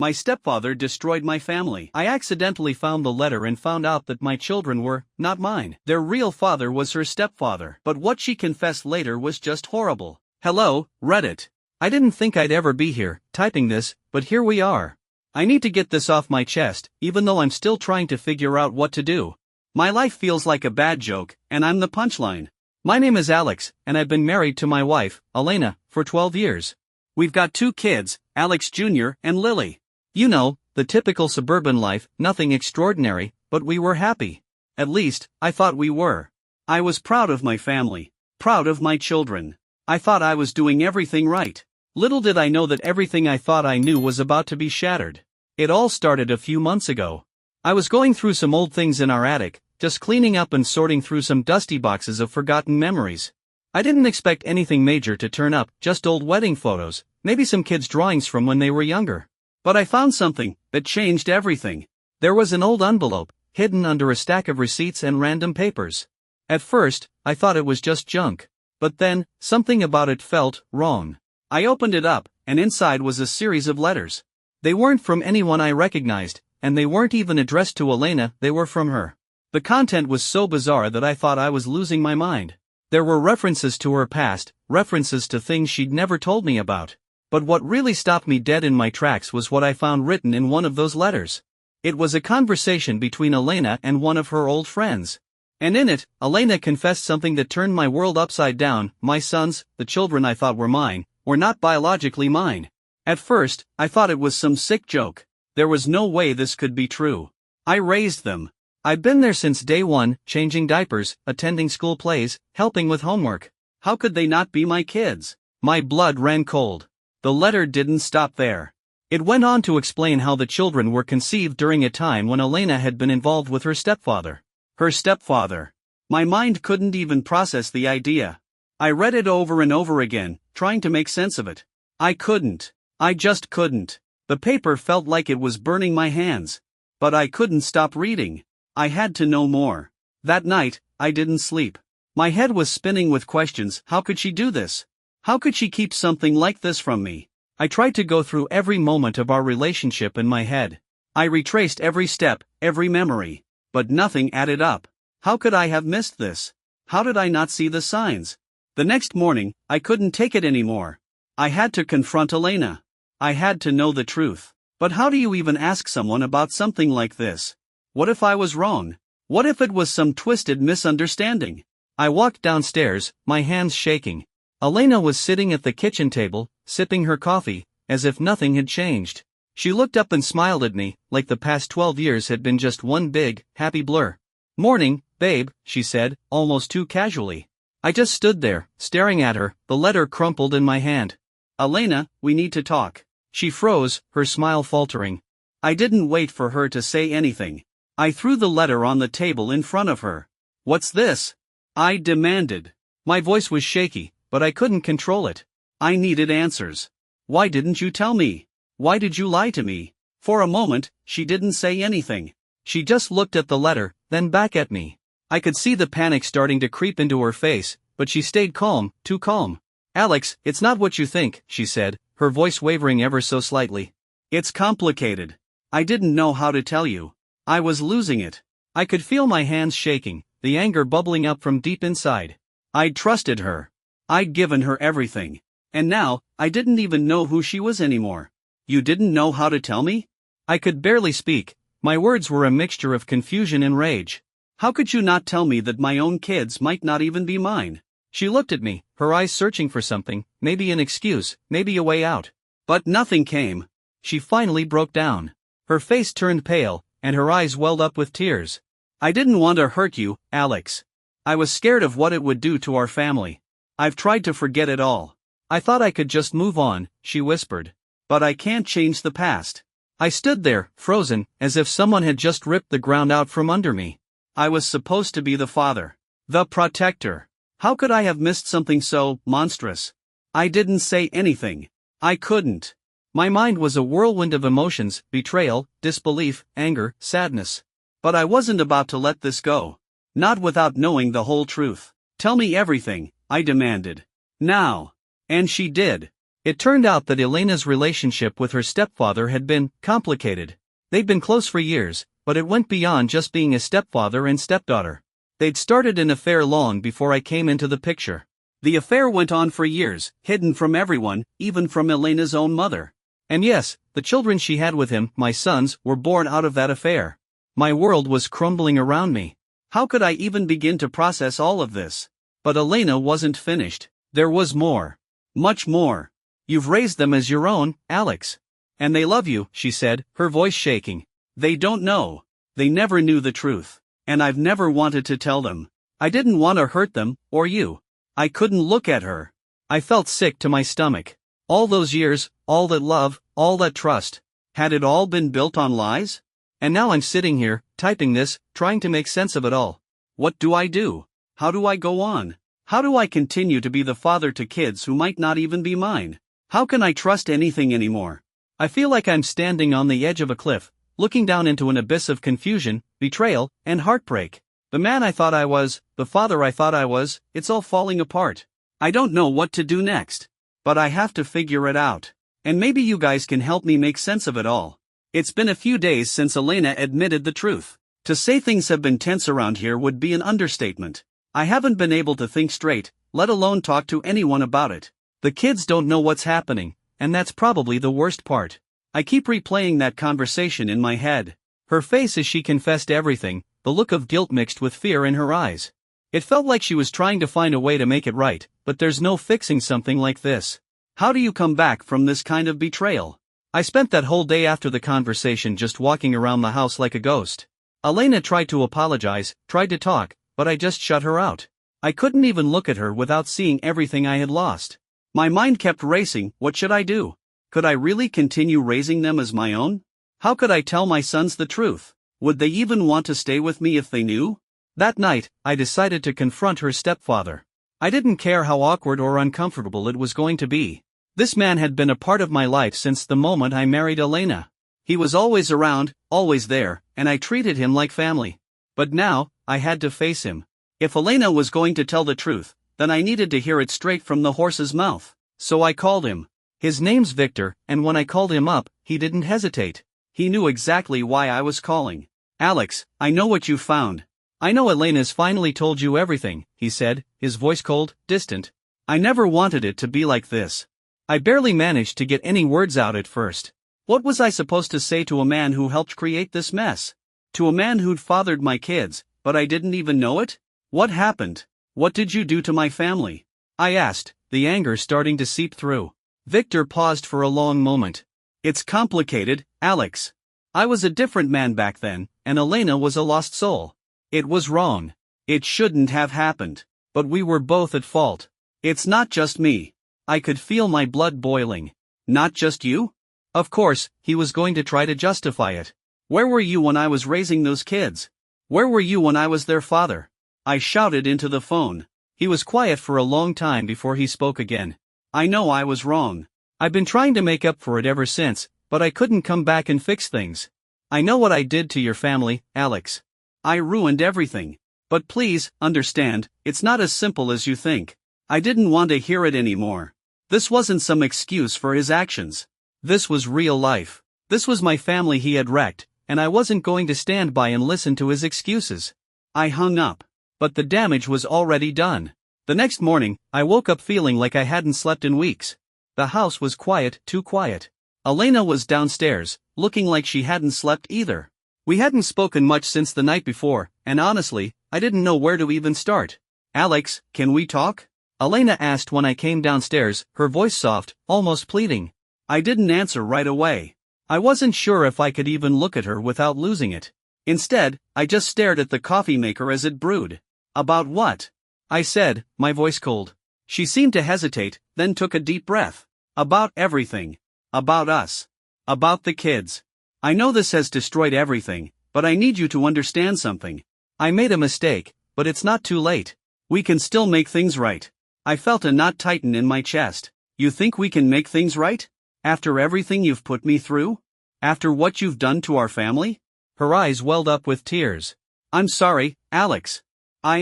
My stepfather destroyed my family. I accidentally found the letter and found out that my children were not mine. Their real father was her stepfather. But what she confessed later was just horrible. Hello, Reddit. I didn't think I'd ever be here, typing this, but here we are. I need to get this off my chest, even though I'm still trying to figure out what to do. My life feels like a bad joke, and I'm the punchline. My name is Alex, and I've been married to my wife, Elena, for 12 years. We've got 2 kids, Alex Jr. and Lily. You know, the typical suburban life, nothing extraordinary, but we were happy. At least, I thought we were. I was proud of my family, proud of my children. I thought I was doing everything right. Little did I know that everything I thought I knew was about to be shattered. It all started a few months ago. I was going through some old things in our attic, just cleaning up and sorting through some dusty boxes of forgotten memories. I didn't expect anything major to turn up, just old wedding photos, maybe some kids' drawings from when they were younger. But I found something that changed everything. There was an old envelope, hidden under a stack of receipts and random papers. At first, I thought it was just junk. But then, something about it felt wrong. I opened it up, and inside was a series of letters. They weren't from anyone I recognized, and they weren't even addressed to Elena, they were from her. The content was so bizarre that I thought I was losing my mind. There were references to her past, references to things she'd never told me about. But what really stopped me dead in my tracks was what I found written in one of those letters. It was a conversation between Elena and one of her old friends. And in it, Elena confessed something that turned my world upside down. My sons, the children I thought were mine, were not biologically mine. At first, I thought it was some sick joke. There was no way this could be true. I raised them. I've been there since day one, changing diapers, attending school plays, helping with homework. How could they not be my kids? My blood ran cold. The letter didn't stop there. It went on to explain how the children were conceived during a time when Elena had been involved with her stepfather. Her stepfather. My mind couldn't even process the idea. I read it over and over again, trying to make sense of it. I couldn't. I just couldn't. The paper felt like it was burning my hands. But I couldn't stop reading. I had to know more. That night, I didn't sleep. My head was spinning with questions. How could she do this? How could she keep something like this from me? I tried to go through every moment of our relationship in my head. I retraced every step, every memory. But nothing added up. How could I have missed this? How did I not see the signs? The next morning, I couldn't take it anymore. I had to confront Elena. I had to know the truth. But how do you even ask someone about something like this? What if I was wrong? What if it was some twisted misunderstanding? I walked downstairs, my hands shaking. Elena was sitting at the kitchen table, sipping her coffee, as if nothing had changed. She looked up and smiled at me, like the past 12 years had been just one big, happy blur. "Morning, babe," she said, almost too casually. I just stood there, staring at her, the letter crumpled in my hand. "Elena, we need to talk." She froze, her smile faltering. I didn't wait for her to say anything. I threw the letter on the table in front of her. "What's this?" I demanded. My voice was shaky, but I couldn't control it. I needed answers. "Why didn't you tell me? Why did you lie to me?" For a moment, she didn't say anything. She just looked at the letter, then back at me. I could see the panic starting to creep into her face, but she stayed calm, too calm. "Alex, it's not what you think," she said, her voice wavering ever so slightly. "It's complicated. I didn't know how to tell you. I was losing it." I could feel my hands shaking, the anger bubbling up from deep inside. I'd trusted her. I'd given her everything. And now, I didn't even know who she was anymore. "You didn't know how to tell me?" I could barely speak. My words were a mixture of confusion and rage. "How could you not tell me that my own kids might not even be mine?" She looked at me, her eyes searching for something, maybe an excuse, maybe a way out. But nothing came. She finally broke down. Her face turned pale, and her eyes welled up with tears. "I didn't want to hurt you, Alex. I was scared of what it would do to our family. I've tried to forget it all. I thought I could just move on," she whispered. "But I can't change the past." I stood there, frozen, as if someone had just ripped the ground out from under me. I was supposed to be the father, the protector. How could I have missed something so monstrous? I didn't say anything. I couldn't. My mind was a whirlwind of emotions: betrayal, disbelief, anger, sadness. But I wasn't about to let this go. Not without knowing the whole truth. "Tell me everything," I demanded. "Now." And she did. It turned out that Elena's relationship with her stepfather had been complicated. They'd been close for years, but it went beyond just being a stepfather and stepdaughter. They'd started an affair long before I came into the picture. The affair went on for years, hidden from everyone, even from Elena's own mother. And yes, the children she had with him, my sons, were born out of that affair. My world was crumbling around me. How could I even begin to process all of this? But Elena wasn't finished. There was more. Much more. You've raised them as your own, Alex. And they love you, she said, her voice shaking. They don't know. They never knew the truth. And I've never wanted to tell them. I didn't want to hurt them, or you. I couldn't look at her. I felt sick to my stomach. All those years, all that love, all that trust. Had it all been built on lies? And now I'm sitting here, typing this, trying to make sense of it all. What do I do? How do I go on? How do I continue to be the father to kids who might not even be mine? How can I trust anything anymore? I feel like I'm standing on the edge of a cliff, looking down into an abyss of confusion, betrayal, and heartbreak. The man I thought I was, the father I thought I was, it's all falling apart. I don't know what to do next. But I have to figure it out. And maybe you guys can help me make sense of it all. It's been a few days since Elena admitted the truth. To say things have been tense around here would be an understatement. I haven't been able to think straight, let alone talk to anyone about it. The kids don't know what's happening, and that's probably the worst part. I keep replaying that conversation in my head. Her face as she confessed everything, the look of guilt mixed with fear in her eyes. It felt like she was trying to find a way to make it right, but there's no fixing something like this. How do you come back from this kind of betrayal? I spent that whole day after the conversation just walking around the house like a ghost. Elena tried to apologize, tried to talk, but I just shut her out. I couldn't even look at her without seeing everything I had lost. My mind kept racing. What should I do? Could I really continue raising them as my own? How could I tell my sons the truth? Would they even want to stay with me if they knew? That night, I decided to confront her stepfather. I didn't care how awkward or uncomfortable it was going to be. This man had been a part of my life since the moment I married Elena. He was always around, always there, and I treated him like family. But now, I had to face him. If Elena was going to tell the truth, then I needed to hear it straight from the horse's mouth. So I called him. His name's Victor, and when I called him up, he didn't hesitate. He knew exactly why I was calling. Alex, I know what you found. I know Elena's finally told you everything, he said, his voice cold, distant. I never wanted it to be like this. I barely managed to get any words out at first. What was I supposed to say to a man who helped create this mess? To a man who'd fathered my kids, but I didn't even know it? What happened? What did you do to my family? I asked, the anger starting to seep through. Victor paused for a long moment. It's complicated, Alex. I was a different man back then, and Elena was a lost soul. It was wrong. It shouldn't have happened. But we were both at fault. It's not just me. I could feel my blood boiling. Not just you? Of course, he was going to try to justify it. Where were you when I was raising those kids? Where were you when I was their father? I shouted into the phone. He was quiet for a long time before he spoke again. I know I was wrong. I've been trying to make up for it ever since, but I couldn't come back and fix things. I know what I did to your family, Alex. I ruined everything. But please, understand, it's not as simple as you think. I didn't want to hear it anymore. This wasn't some excuse for his actions. This was real life. This was my family he had wrecked, and I wasn't going to stand by and listen to his excuses. I hung up. But the damage was already done. The next morning, I woke up feeling like I hadn't slept in weeks. The house was quiet, too quiet. Elena was downstairs, looking like she hadn't slept either. We hadn't spoken much since the night before, and honestly, I didn't know where to even start. Alex, can we talk? Elena asked when I came downstairs, her voice soft, almost pleading. I didn't answer right away. I wasn't sure if I could even look at her without losing it. Instead, I just stared at the coffee maker as it brewed. About what? I said, my voice cold. She seemed to hesitate, then took a deep breath. About everything. About us. About the kids. I know this has destroyed everything, but I need you to understand something. I made a mistake, but it's not too late. We can still make things right. I felt a knot tighten in my chest. You think we can make things right? After everything you've put me through? After what you've done to our family? Her eyes welled up with tears. I'm sorry, Alex. I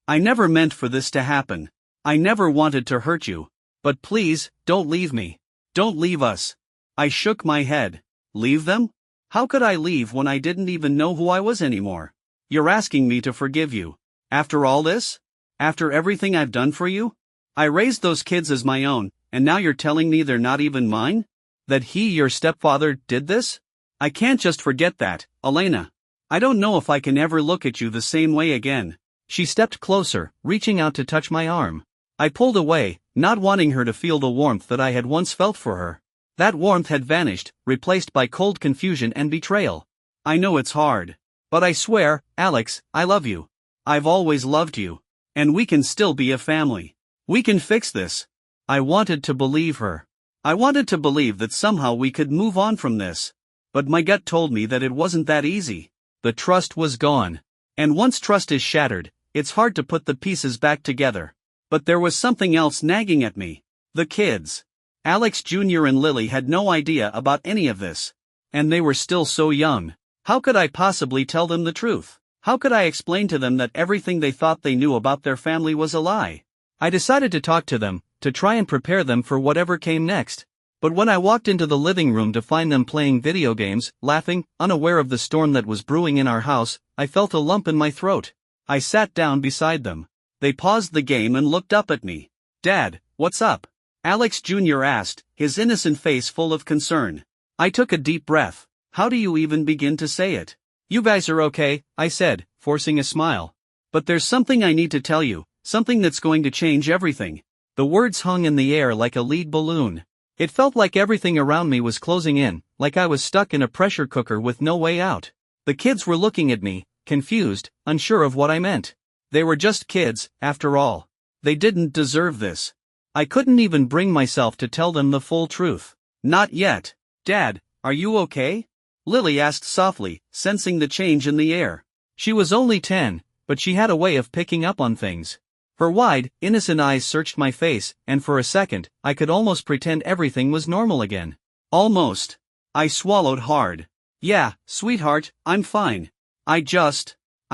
never meant for this to happen. I never wanted to hurt you. But please, don't leave me. Don't leave us. I shook my head. Leave them? How could I leave when I didn't even know who I was anymore? You're asking me to forgive you. After all this? After everything I've done for you? I raised those kids as my own, and now you're telling me they're not even mine? That he, your stepfather, did this? I can't just forget that, Elena. I don't know if I can ever look at you the same way again. She stepped closer, reaching out to touch my arm. I pulled away, not wanting her to feel the warmth that I had once felt for her. That warmth had vanished, replaced by cold confusion and betrayal. I know it's hard. But I swear, Alex, I love you. I've always loved you. And we can still be a family. We can fix this. I wanted to believe her. I wanted to believe that somehow we could move on from this. But my gut told me that it wasn't that easy. The trust was gone. And once trust is shattered, it's hard to put the pieces back together. But there was something else nagging at me. The kids. Alex Jr. and Lily had no idea about any of this. And they were still so young. How could I possibly tell them the truth? How could I explain to them that everything they thought they knew about their family was a lie? I decided to talk to them, to try and prepare them for whatever came next. But when I walked into the living room to find them playing video games, laughing, unaware of the storm that was brewing in our house, I felt a lump in my throat. I sat down beside them. They paused the game and looked up at me. Dad, what's up? Alex Jr. asked, his innocent face full of concern. I took a deep breath. How do you even begin to say it? You guys are okay, I said, forcing a smile. But there's something I need to tell you, something that's going to change everything. The words hung in the air like a lead balloon. It felt like everything around me was closing in, like I was stuck in a pressure cooker with no way out. The kids were looking at me, confused, unsure of what I meant. They were just kids, after all. They didn't deserve this. I couldn't even bring myself to tell them the full truth. Not yet. Dad, are you okay? Lily asked softly, sensing the change in the air. She was only 10, but she had a way of picking up on things. Her wide, innocent eyes searched my face, and for a second, I could almost pretend everything was normal again. Almost. I swallowed hard. Yeah, sweetheart, I'm fine. I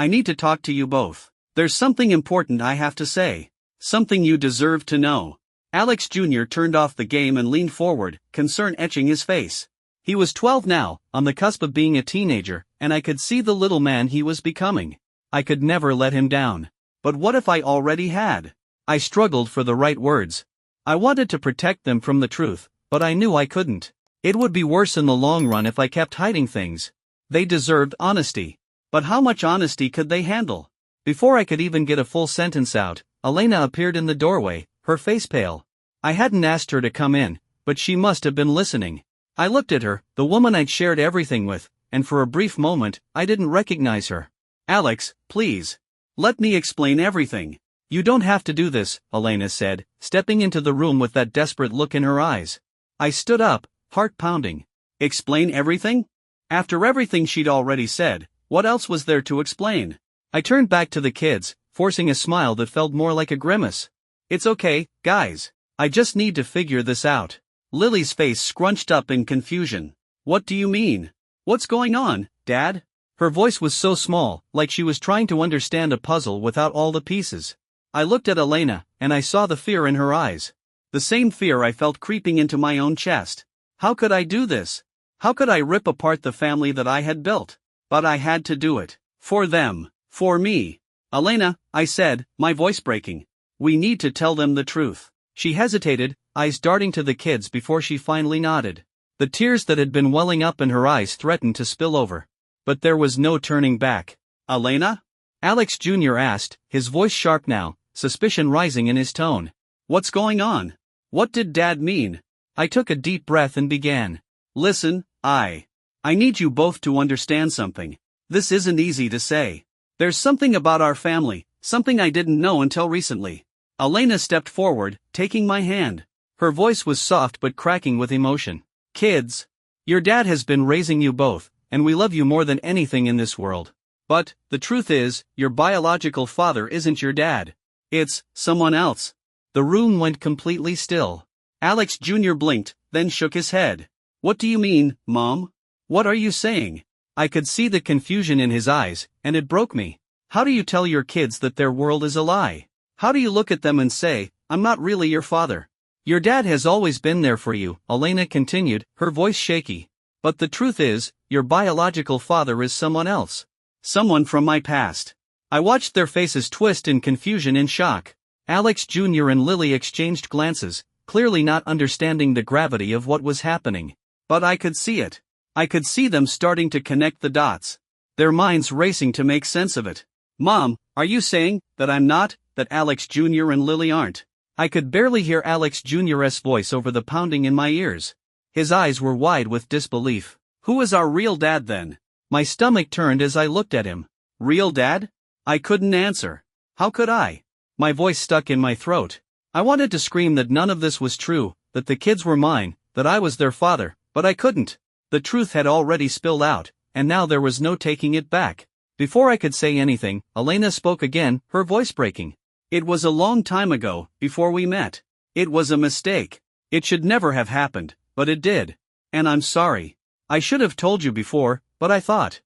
need to talk to you both. There's something important I have to say. Something you deserve to know. Alex Jr. turned off the game and leaned forward, concern etching his face. He was 12 now, on the cusp of being a teenager, and I could see the little man he was becoming. I could never let him down. But what if I already had? I struggled for the right words. I wanted to protect them from the truth, but I knew I couldn't. It would be worse in the long run if I kept hiding things. They deserved honesty. But how much honesty could they handle? Before I could even get a full sentence out, Elena appeared in the doorway, her face pale. I hadn't asked her to come in, but she must have been listening. I looked at her, the woman I'd shared everything with, and for a brief moment, I didn't recognize her. Alex, please. Let me explain everything. You don't have to do this, Elena said, stepping into the room with that desperate look in her eyes. I stood up, heart pounding. Explain everything? After everything she'd already said, what else was there to explain? I turned back to the kids, forcing a smile that felt more like a grimace. It's okay, guys. I just need to figure this out. Lily's face scrunched up in confusion. What do you mean? What's going on, Dad? Her voice was so small, like she was trying to understand a puzzle without all the pieces. I looked at Elena, and I saw the fear in her eyes. The same fear I felt creeping into my own chest. How could I do this? How could I rip apart the family that I had built? But I had to do it. For them. For me. Elena, I said, my voice breaking. We need to tell them the truth. She hesitated, eyes darting to the kids before she finally nodded. The tears that had been welling up in her eyes threatened to spill over. But there was no turning back. Elena? Alex Jr. asked, his voice sharp now, suspicion rising in his tone. What's going on? What did Dad mean? I took a deep breath and began. Listen, I need you both to understand something. This isn't easy to say. There's something about our family, something I didn't know until recently. Elena stepped forward, taking my hand. Her voice was soft but cracking with emotion. Kids, your dad has been raising you both, and we love you more than anything in this world. But, the truth is, your biological father isn't your dad. It's someone else. The room went completely still. Alex Jr. blinked, then shook his head. What do you mean, Mom? What are you saying? I could see the confusion in his eyes, and it broke me. How do you tell your kids that their world is a lie? How do you look at them and say, I'm not really your father? Your dad has always been there for you, Elena continued, her voice shaky. But the truth is, your biological father is someone else. Someone from my past. I watched their faces twist in confusion and shock. Alex Jr. and Lily exchanged glances, clearly not understanding the gravity of what was happening. But I could see it. I could see them starting to connect the dots. Their minds racing to make sense of it. Mom, are you saying that I'm not, that Alex Jr. and Lily aren't? I could barely hear Alex Jr.'s voice over the pounding in my ears. His eyes were wide with disbelief. Who is our real dad then? My stomach turned as I looked at him. Real dad? I couldn't answer. How could I? My voice stuck in my throat. I wanted to scream that none of this was true, that the kids were mine, that I was their father, but I couldn't. The truth had already spilled out, and now there was no taking it back. Before I could say anything, Elena spoke again, her voice breaking. It was a long time ago, before we met. It was a mistake. It should never have happened, but it did. And I'm sorry. I should have told you before, but I thought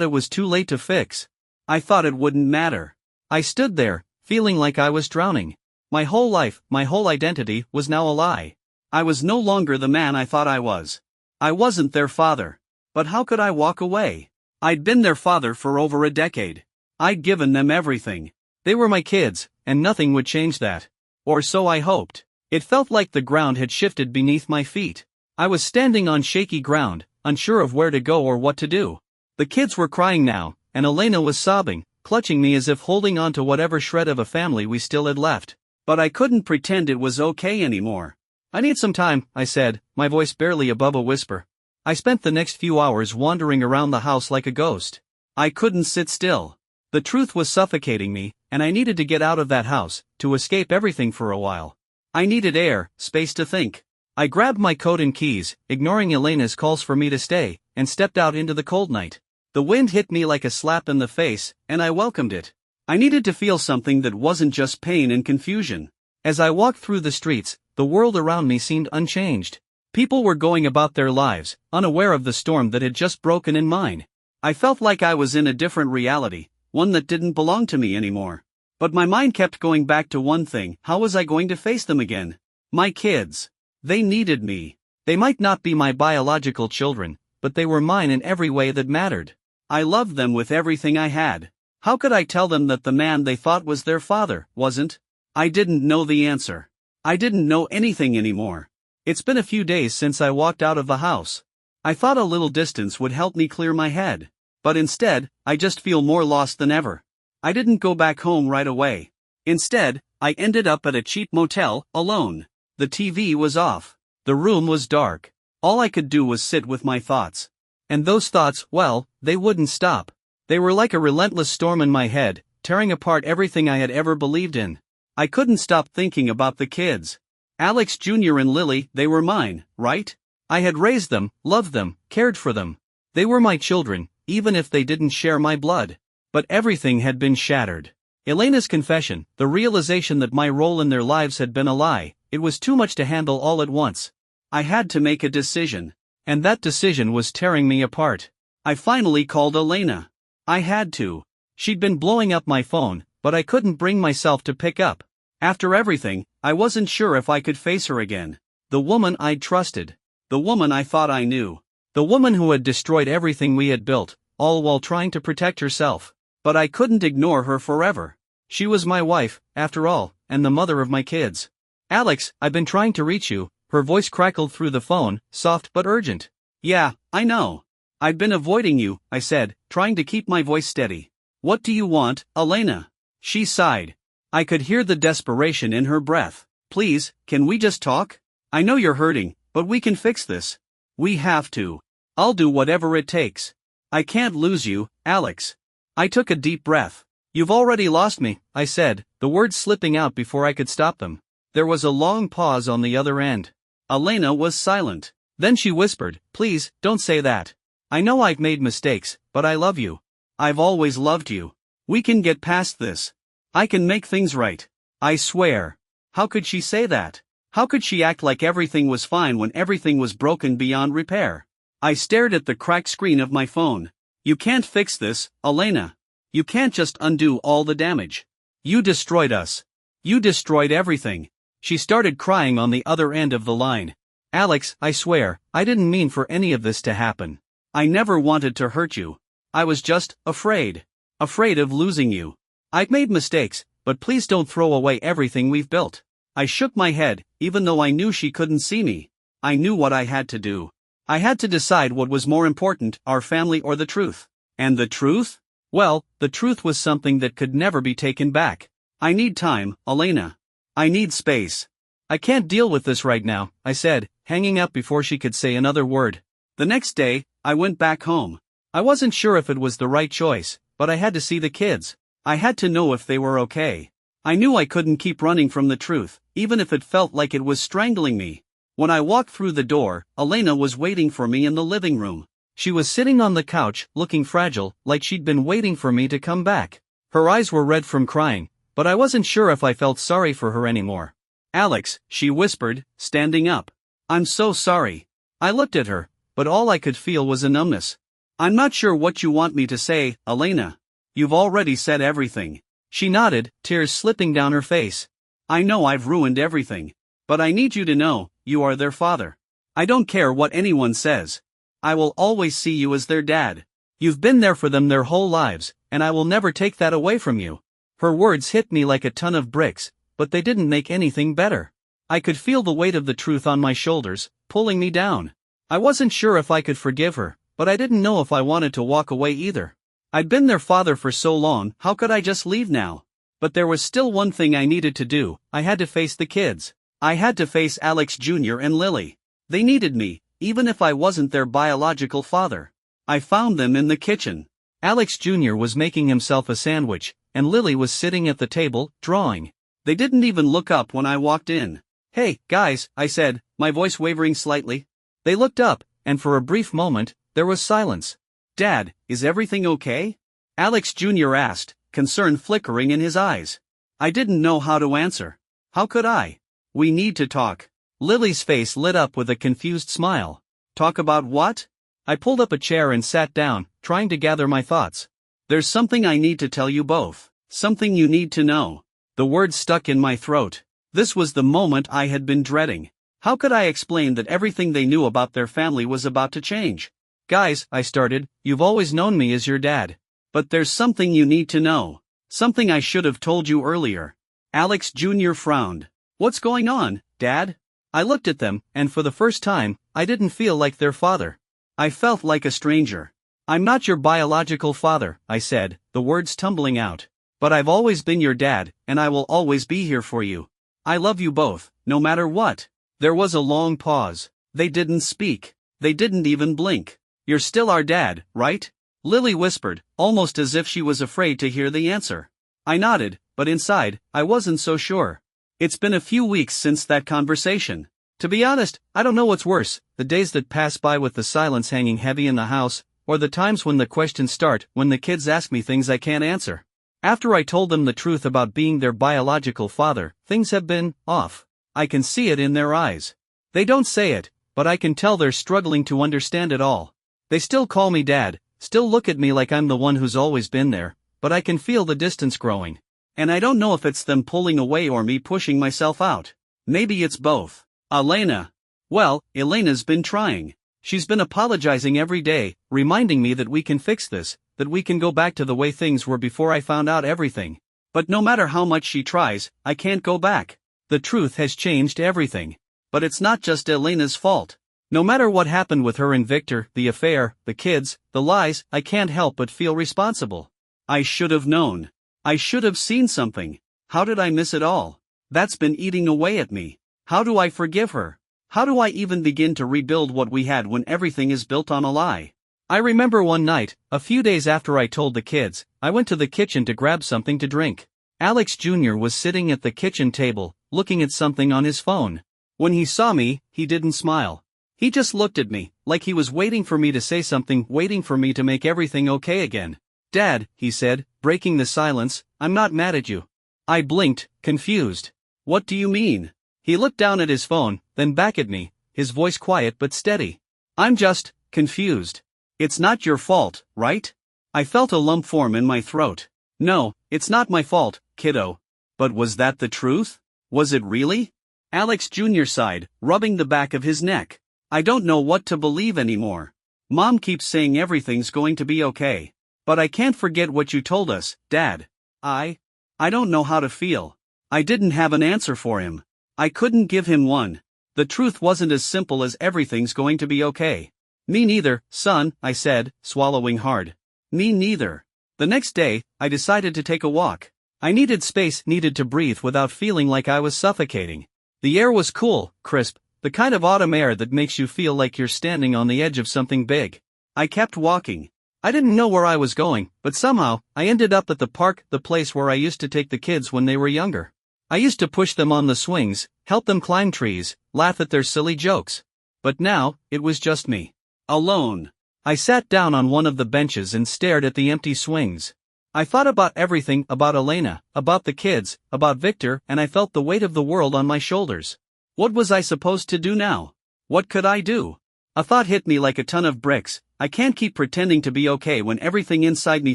it was too late to fix. I thought it wouldn't matter. I stood there, feeling like I was drowning. My whole life, my whole identity, was now a lie. I was no longer the man I thought I was. I wasn't their father. But how could I walk away? I'd been their father for over a decade. I'd given them everything. They were my kids, and nothing would change that. Or so I hoped. It felt like the ground had shifted beneath my feet. I was standing on shaky ground, unsure of where to go or what to do. The kids were crying now, and Elena was sobbing, clutching me as if holding on to whatever shred of a family we still had left. But I couldn't pretend it was okay anymore. I need some time, I said, my voice barely above a whisper. I spent the next few hours wandering around the house like a ghost. I couldn't sit still. The truth was suffocating me, and I needed to get out of that house, to escape everything for a while. I needed air, space to think. I grabbed my coat and keys, ignoring Elena's calls for me to stay, and stepped out into the cold night. The wind hit me like a slap in the face, and I welcomed it. I needed to feel something that wasn't just pain and confusion. As I walked through the streets, the world around me seemed unchanged. People were going about their lives, unaware of the storm that had just broken in mine. I felt like I was in a different reality, one that didn't belong to me anymore. But my mind kept going back to one thing: how was I going to face them again? My kids. They needed me. They might not be my biological children, but they were mine in every way that mattered. I loved them with everything I had. How could I tell them that the man they thought was their father wasn't? I didn't know the answer. I didn't know anything anymore. It's been a few days since I walked out of the house. I thought a little distance would help me clear my head. But instead, I just feel more lost than ever. I didn't go back home right away. Instead, I ended up at a cheap motel, alone. The TV was off. The room was dark. All I could do was sit with my thoughts. And those thoughts, well, they wouldn't stop. They were like a relentless storm in my head, tearing apart everything I had ever believed in. I couldn't stop thinking about the kids. Alex Jr. and Lily, they were mine, right? I had raised them, loved them, cared for them. They were my children, even if they didn't share my blood. But everything had been shattered. Elena's confession, the realization that my role in their lives had been a lie, it was too much to handle all at once. I had to make a decision. And that decision was tearing me apart. I finally called Elena. I had to. She'd been blowing up my phone, but I couldn't bring myself to pick up. After everything, I wasn't sure if I could face her again. The woman I'd trusted. The woman I thought I knew. The woman who had destroyed everything we had built, all while trying to protect herself. But I couldn't ignore her forever. She was my wife, after all, and the mother of my kids. Alex, I've been trying to reach you. Her voice crackled through the phone, soft but urgent. Yeah, I know. I've been avoiding you, I said, trying to keep my voice steady. What do you want, Elena? She sighed. I could hear the desperation in her breath. Please, can we just talk? I know you're hurting, but we can fix this. We have to. I'll do whatever it takes. I can't lose you, Alex. I took a deep breath. You've already lost me, I said, the words slipping out before I could stop them. There was a long pause on the other end. Elena was silent. Then she whispered, please, don't say that. I know I've made mistakes, but I love you. I've always loved you. We can get past this. I can make things right. I swear. How could she say that? How could she act like everything was fine when everything was broken beyond repair? I stared at the cracked screen of my phone. You can't fix this, Elena. You can't just undo all the damage. You destroyed us. You destroyed everything. She started crying on the other end of the line. Alex, I swear, I didn't mean for any of this to happen. I never wanted to hurt you. I was just afraid. Afraid of losing you. I've made mistakes, but please don't throw away everything we've built. I shook my head, even though I knew she couldn't see me. I knew what I had to do. I had to decide what was more important, our family or the truth. And the truth? Well, the truth was something that could never be taken back. I need time, Elena. I need space. I can't deal with this right now, I said, hanging up before she could say another word. The next day, I went back home. I wasn't sure if it was the right choice, but I had to see the kids. I had to know if they were okay. I knew I couldn't keep running from the truth, even if it felt like it was strangling me. When I walked through the door, Elena was waiting for me in the living room. She was sitting on the couch, looking fragile, like she'd been waiting for me to come back. Her eyes were red from crying, but I wasn't sure if I felt sorry for her anymore. Alex, she whispered, standing up. I'm so sorry. I looked at her, but all I could feel was a numbness. I'm not sure what you want me to say, Elena. You've already said everything. She nodded, tears slipping down her face. I know I've ruined everything. But I need you to know, you are their father. I don't care what anyone says. I will always see you as their dad. You've been there for them their whole lives, and I will never take that away from you. Her words hit me like a ton of bricks, but they didn't make anything better. I could feel the weight of the truth on my shoulders, pulling me down. I wasn't sure if I could forgive her, but I didn't know if I wanted to walk away either. I'd been their father for so long, how could I just leave now? But there was still one thing I needed to do. I had to face the kids. I had to face Alex Jr. and Lily. They needed me, even if I wasn't their biological father. I found them in the kitchen. Alex Jr. was making himself a sandwich, and Lily was sitting at the table, drawing. They didn't even look up when I walked in. Hey, guys, I said, my voice wavering slightly. They looked up, and for a brief moment, there was silence. Dad, is everything okay? Alex Jr. asked, concern flickering in his eyes. I didn't know how to answer. How could I? We need to talk. Lily's face lit up with a confused smile. Talk about what? I pulled up a chair and sat down, trying to gather my thoughts. There's something I need to tell you both. Something you need to know. The words stuck in my throat. This was the moment I had been dreading. How could I explain that everything they knew about their family was about to change? Guys, I started, you've always known me as your dad. But there's something you need to know. Something I should have told you earlier. Alex Jr. frowned. What's going on, Dad? I looked at them, and for the first time, I didn't feel like their father. I felt like a stranger. I'm not your biological father, I said, the words tumbling out. But I've always been your dad, and I will always be here for you. I love you both, no matter what. There was a long pause. They didn't speak. They didn't even blink. You're still our dad, right? Lily whispered, almost as if she was afraid to hear the answer. I nodded, but inside, I wasn't so sure. It's been a few weeks since that conversation. To be honest, I don't know what's worse, the days that pass by with the silence hanging heavy in the house, or the times when the questions start, when the kids ask me things I can't answer. After I told them the truth about being their biological father, things have been off. I can see it in their eyes. They don't say it, but I can tell they're struggling to understand it all. They still call me dad, still look at me like I'm the one who's always been there, but I can feel the distance growing. And I don't know if it's them pulling away or me pushing myself out. Maybe it's both. Elena. Well, Elena's been trying. She's been apologizing every day, reminding me that we can fix this, that we can go back to the way things were before I found out everything. But no matter how much she tries, I can't go back. The truth has changed everything. But it's not just Elena's fault. No matter what happened with her and Victor, the affair, the kids, the lies, I can't help but feel responsible. I should have known. I should have seen something. How did I miss it all? That's been eating away at me. How do I forgive her? How do I even begin to rebuild what we had when everything is built on a lie? I remember one night, a few days after I told the kids, I went to the kitchen to grab something to drink. Alex Jr. was sitting at the kitchen table, looking at something on his phone. When he saw me, he didn't smile. He just looked at me, like he was waiting for me to say something, waiting for me to make everything okay again. Dad, he said, breaking the silence, I'm not mad at you. I blinked, confused. What do you mean? He looked down at his phone, then back at me, his voice quiet but steady. I'm just confused. It's not your fault, right? I felt a lump form in my throat. No, it's not my fault, kiddo. But was that the truth? Was it really? Alex Jr. sighed, rubbing the back of his neck. I don't know what to believe anymore. Mom keeps saying everything's going to be okay. But I can't forget what you told us, Dad. I don't know how to feel. I didn't have an answer for him. I couldn't give him one. The truth wasn't as simple as everything's going to be okay. Me neither, son, I said, swallowing hard. Me neither. The next day, I decided to take a walk. I needed space, needed to breathe without feeling like I was suffocating. The air was cool, crisp, the kind of autumn air that makes you feel like you're standing on the edge of something big. I kept walking. I didn't know where I was going, but somehow, I ended up at the park, the place where I used to take the kids when they were younger. I used to push them on the swings, help them climb trees, laugh at their silly jokes. But now, it was just me. Alone. I sat down on one of the benches and stared at the empty swings. I thought about everything, about Elena, about the kids, about Victor, and I felt the weight of the world on my shoulders. What was I supposed to do now? What could I do? A thought hit me like a ton of bricks. I can't keep pretending to be okay when everything inside me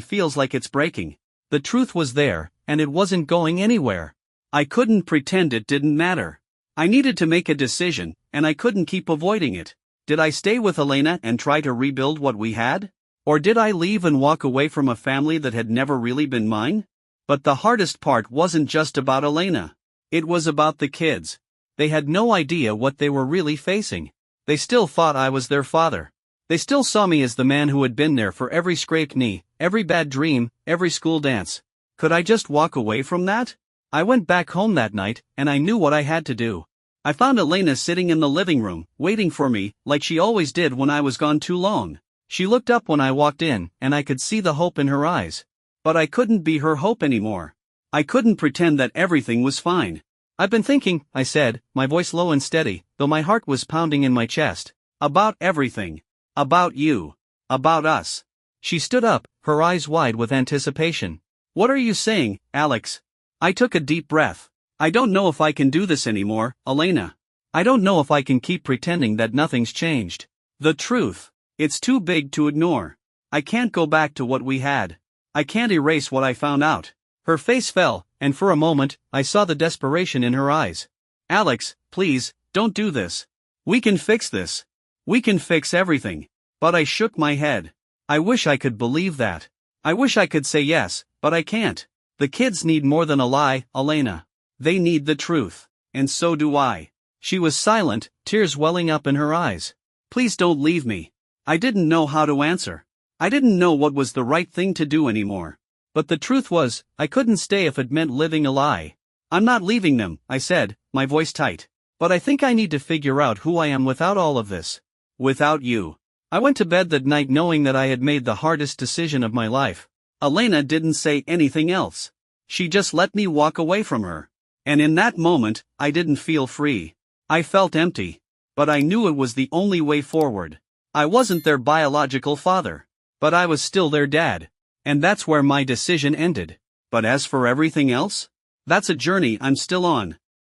feels like it's breaking. The truth was there, and it wasn't going anywhere. I couldn't pretend it didn't matter. I needed to make a decision, and I couldn't keep avoiding it. Did I stay with Elena and try to rebuild what we had? Or did I leave and walk away from a family that had never really been mine? But the hardest part wasn't just about Elena. It was about the kids. They had no idea what they were really facing. They still thought I was their father. They still saw me as the man who had been there for every scraped knee, every bad dream, every school dance. Could I just walk away from that? I went back home that night, and I knew what I had to do. I found Elena sitting in the living room, waiting for me, like she always did when I was gone too long. She looked up when I walked in, and I could see the hope in her eyes. But I couldn't be her hope anymore. I couldn't pretend that everything was fine. I've been thinking, I said, my voice low and steady, though my heart was pounding in my chest. About everything. About you. About us. She stood up, her eyes wide with anticipation. What are you saying, Alex? I took a deep breath. I don't know if I can do this anymore, Elena. I don't know if I can keep pretending that nothing's changed. The truth. It's too big to ignore. I can't go back to what we had. I can't erase what I found out. Her face fell, and for a moment, I saw the desperation in her eyes. Alex, please, don't do this. We can fix this. We can fix everything. But I shook my head. I wish I could believe that. I wish I could say yes, but I can't. The kids need more than a lie, Elena. They need the truth. And so do I. She was silent, tears welling up in her eyes. Please don't leave me. I didn't know how to answer. I didn't know what was the right thing to do anymore. But the truth was, I couldn't stay if it meant living a lie. I'm not leaving them, I said, my voice tight. But I think I need to figure out who I am without all of this. Without you. I went to bed that night knowing that I had made the hardest decision of my life. Elena didn't say anything else. She just let me walk away from her. And in that moment, I didn't feel free. I felt empty. But I knew it was the only way forward. I wasn't their biological father. But I was still their dad. And that's where my decision ended. But as for everything else? That's a journey I'm still on.